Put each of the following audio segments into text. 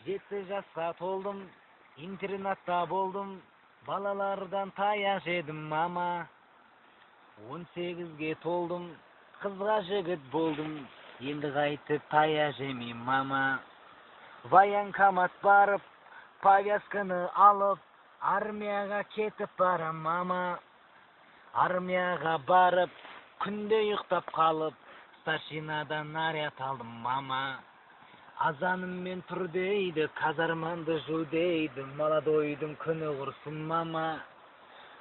7 жасқа толдum, интернатта болдum, балалардан таяқ жедім мама. 18-ге толдым, қызға жігіт болдым, енді қайтып таяқ жемейм мама. Военкомат барып, повязканы алып, армияға кетіп барам мама. Армияға барып, күнде ұйықтап қалып, старшинадан наряд алдым мама. Азаныммен тұр дейді, казарманды жу дейді, молодойдың күні құрсын мама.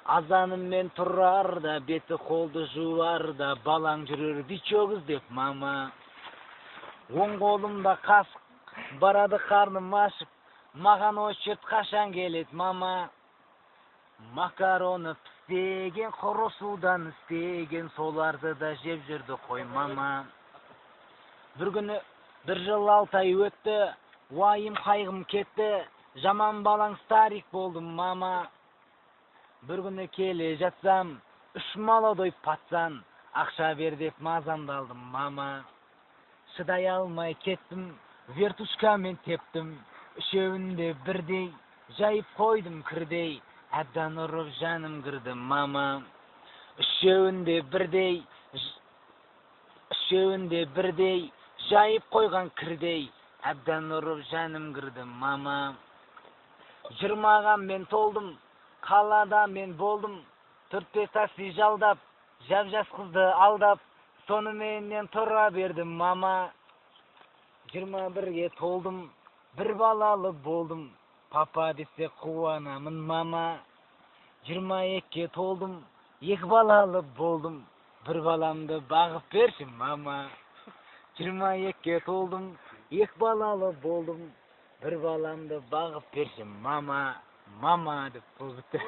Азаныммен тұрарда, беті қолды жуарда, балаң жүрер бичок іздеп мама. Оң қолымда қасық, барады қарным ашып, маған очет қашан келет мама. Макароны пістеген, құры судан істеген, соларды да жеп жүрді қой мама. Бір күні бір жыл 6 ай өтті, уайым қайғым кетті, жаман балаң старик болдым мама. Бір күні келе жатсам, 3 молодой пацан, ақша бер деп мазамдалдым мама. Шыдай алмай кеттім, вертушкамен тептім, үшеуінде бірдей, жайып қойдым кірдей, әбден ұрып жаным кірді мама. Үшеуінде бірдей, жайып қойған кірдей, әбден ұрып жаным кірді мама. 20-ға мен толдым, қалада мен болдым, 4-5 такси жалдап, жап-жас қызды алдап, сонымен тұра бердім мама. 21-ге толдым, бір балалы болдым, папа десе қуанамын мама. 22-ге толдым, 2 балалы болдым, бір баламды бағып берші мама. 22-ге толдым, 2 балалы болдым, бір баламды бағып берші мама. Мама деп бұл бітті.